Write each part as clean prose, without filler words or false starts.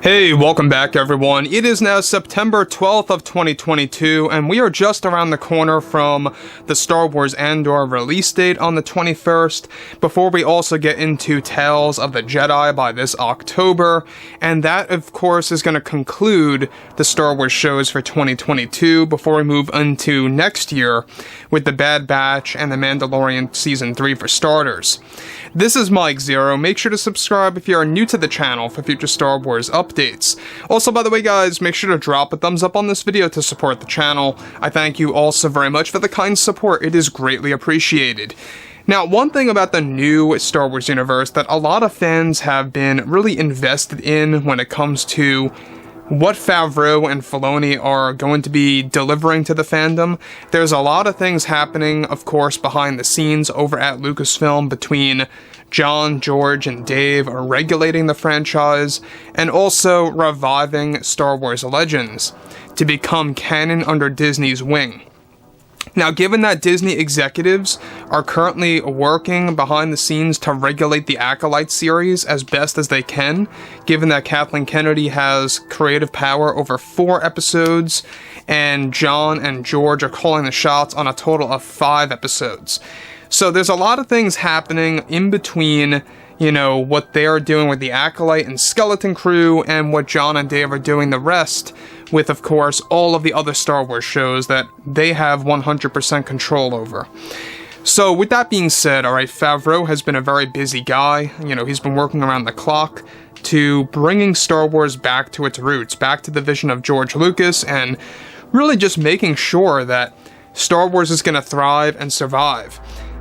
Hey, welcome back everyone. It is now September 12th of 2022, and we are just around the corner from the Star Wars Andor release date on the 21st, before we also get into Tales of the Jedi by this October, and that of course is going to conclude the Star Wars shows for 2022 before we move into next year with The Bad Batch and The Mandalorian Season 3 for starters. This is Mike Zero. Make sure to subscribe if you are new to the channel for future Star Wars updates. Also, by the way guys, make sure to drop a thumbs up on this video to support the channel. I thank you all so very much for the kind support. It is greatly appreciated. Now, one thing about the new Star Wars universe that a lot of fans have been really invested in when it comes to what Favreau and Filoni are going to be delivering to the fandom. There's a lot of things happening, of course, behind the scenes over at Lucasfilm between Jon, George, and Dave are regulating the franchise, and also reviving Star Wars Legends to become canon under Disney's wing. Now, given that Disney executives are currently working behind the scenes to regulate the Acolyte series as best as they can, given that Kathleen Kennedy has creative power over 4 episodes, and Jon and George are calling the shots on a total of 5 episodes. So there's a lot of things happening in between, you know, what they're doing with the Acolyte and Skeleton Crew, and what Jon and Dave are doing the rest, with, of course, all of the other Star Wars shows that they have 100% control over. So, with that being said, alright, Favreau has been a very busy guy. You know, he's been working around the clock to bringing Star Wars back to its roots, back to the vision of George Lucas, and really just making sure that Star Wars is going to thrive and survive.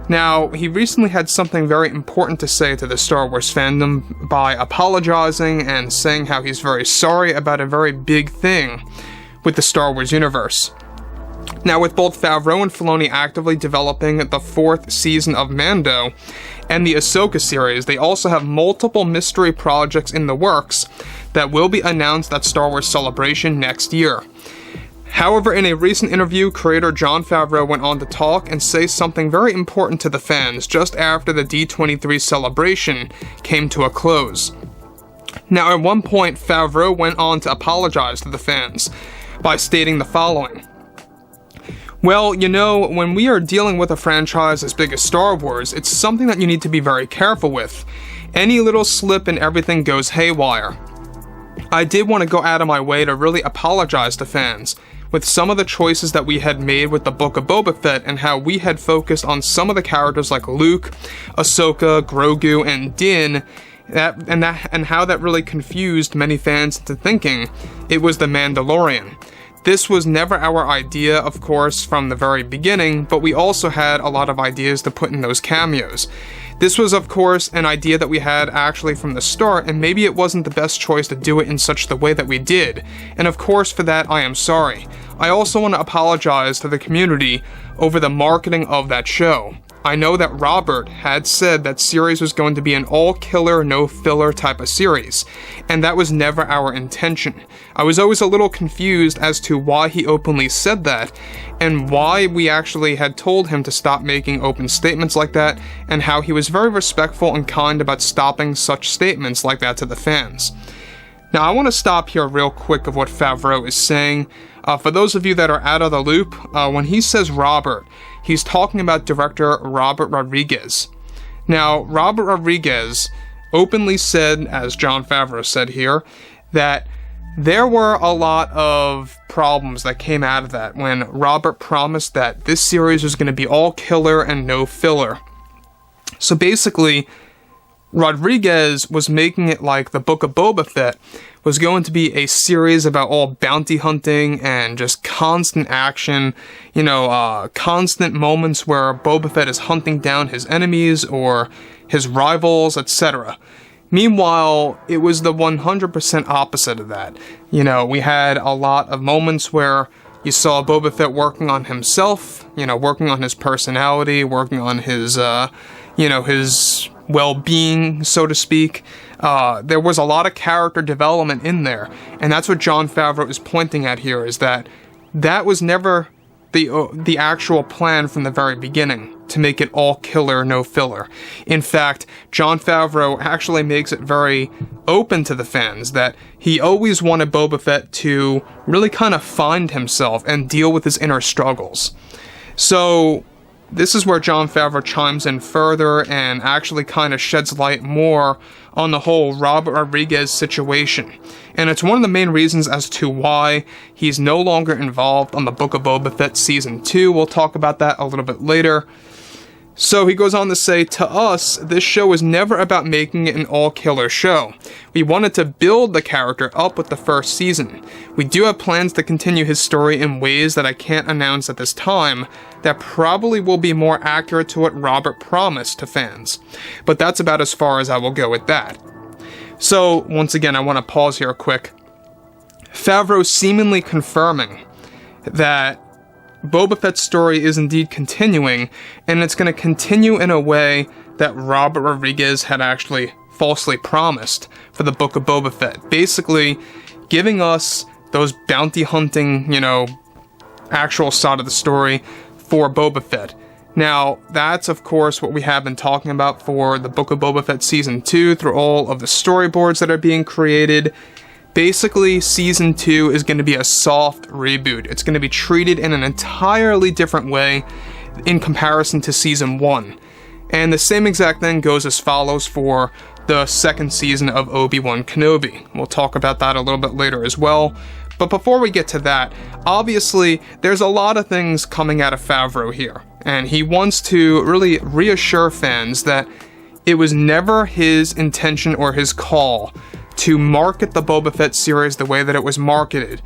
Now, he recently had something very important to say to the Star Wars fandom by apologizing and saying how he's very sorry about a very big thing with the Star Wars universe. Now, with both Favreau and Filoni actively developing the 4th season of Mando and the Ahsoka series, they also have multiple mystery projects in the works that will be announced at Star Wars Celebration next year. However, in a recent interview, creator Jon Favreau went on to talk and say something very important to the fans just after the D23 celebration came to a close. Now, at one point, Favreau went on to apologize to the fans by stating the following. Well, you know, when we are dealing with a franchise as big as Star Wars, it's something that you need to be very careful with. Any little slip and everything goes haywire. I did want to go out of my way to really apologize to fans with some of the choices that we had made with the Book of Boba Fett, and how we had focused on some of the characters like Luke, Ahsoka, Grogu, and Din, and how that really confused many fans into thinking it was the Mandalorian. This was never our idea, of course, from the very beginning, but we also had a lot of ideas to put in those cameos. This was, of course, an idea that we had actually from the start, and maybe it wasn't the best choice to do it in such the way that we did, and of course for that I am sorry. I also want to apologize to the community over the marketing of that show. I know that Robert had said that series was going to be an all-killer, no-filler type of series, and that was never our intention. I was always a little confused as to why he openly said that, and why we actually had told him to stop making open statements like that, and how he was very respectful and kind about stopping such statements like that to the fans. Now, I want to stop here real quick of what Favreau is saying. For those of you that are out of the loop, when he says Robert, he's talking about director Robert Rodriguez. Now, Robert Rodriguez openly said, as Jon Favreau said here, that there were a lot of problems that came out of that when Robert promised that this series was going to be all killer and no filler. So basically, Rodriguez was making it like the Book of Boba Fett was going to be a series about all bounty hunting and just constant action, you know, constant moments where Boba Fett is hunting down his enemies or his rivals, etc. Meanwhile, it was the 100% opposite of that. You know, we had a lot of moments where you saw Boba Fett working on himself, you know, working on his personality, working on his, you know, his well-being, so to speak. There was a lot of character development in there, and that's what Jon Favreau is pointing at here, is that that was never the actual plan from the very beginning, to make it all killer, no filler. In fact, Jon Favreau actually makes it very open to the fans that he always wanted Boba Fett to really kind of find himself and deal with his inner struggles. So this is where Jon Favreau chimes in further and actually kind of sheds light more on the whole Robert Rodriguez situation. And it's one of the main reasons as to why he's no longer involved on the Book of Boba Fett Season 2. We'll talk about that a little bit later. So he goes on to say, to us, this show was never about making it an all-killer show. We wanted to build the character up with the first season. We do have plans to continue his story in ways that I can't announce at this time, that probably will be more accurate to what Robert promised to fans. But that's about as far as I will go with that. So, once again, I want to pause here quick. Favreau seemingly confirming that Boba Fett's story is indeed continuing, and it's going to continue in a way that Robert Rodriguez had actually falsely promised for the Book of Boba Fett. Basically, giving us those bounty hunting, actual side of the story for Boba Fett. Now, that's of course what we have been talking about for the Book of Boba Fett Season 2 through all of the storyboards that are being created. Basically, Season 2 is going to be a soft reboot. It's going to be treated in an entirely different way in comparison to Season 1. And the same exact thing goes as follows for the second season of Obi-Wan Kenobi. We'll talk about that a little bit later as well. But before we get to that, obviously, there's a lot of things coming out of Favreau here. And he wants to really reassure fans that it was never his intention or his call to market the Boba Fett series the way that it was marketed.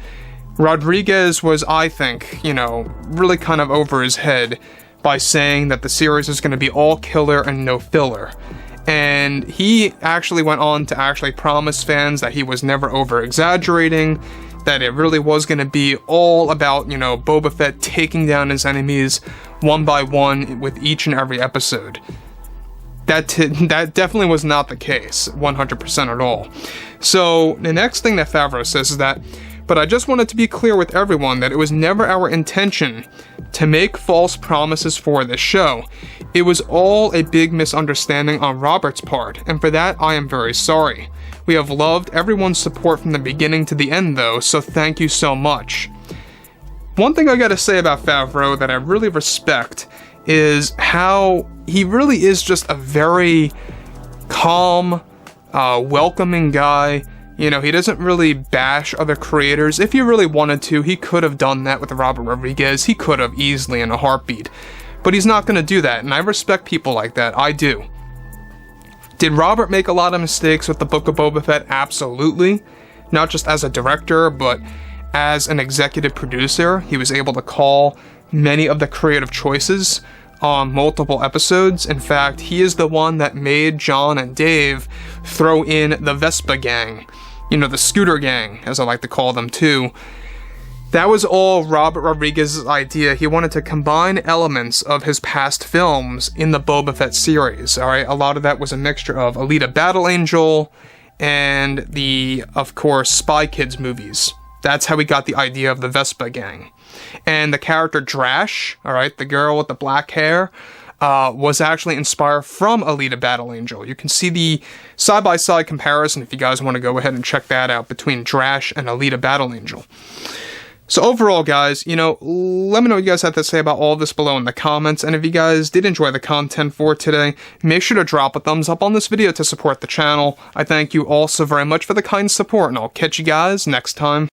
Rodriguez was, I think, really kind of over his head by saying that the series is going to be all killer and no filler. And he actually went on to actually promise fans that he was never over-exaggerating, that it really was going to be all about, Boba Fett taking down his enemies one by one with each and every episode. That definitely was not the case, 100% at all. So, the next thing that Favreau says is that, but I just wanted to be clear with everyone that it was never our intention to make false promises for this show. It was all a big misunderstanding on Robert's part, and for that I am very sorry. We have loved everyone's support from the beginning to the end though, so thank you so much. One thing I gotta say about Favreau that I really respect is how he really is just a very calm, welcoming guy. He doesn't really bash other creators. If he really wanted to, he could have done that with Robert Rodriguez. He could have easily in a heartbeat. But he's not going to do that, and I respect people like that. I do. Did Robert make a lot of mistakes with the Book of Boba Fett? Absolutely. Not just as a director, but as an executive producer. He was able to call many of the creative choices on multiple episodes. In fact, he is the one that made John and Dave throw in the Vespa gang. The scooter gang, as I like to call them too. That was all Robert Rodriguez's idea. He wanted to combine elements of his past films in the Boba Fett series, alright? A lot of that was a mixture of Alita Battle Angel and the, of course, Spy Kids movies. That's how we got the idea of the Vespa gang. And the character Drash, alright, the girl with the black hair, was actually inspired from Alita Battle Angel. You can see the side-by-side comparison if you guys want to go ahead and check that out between Drash and Alita Battle Angel. So overall, guys, let me know what you guys have to say about all of this below in the comments, and if you guys did enjoy the content for today, make sure to drop a thumbs up on this video to support the channel. I thank you all so very much for the kind support, and I'll catch you guys next time.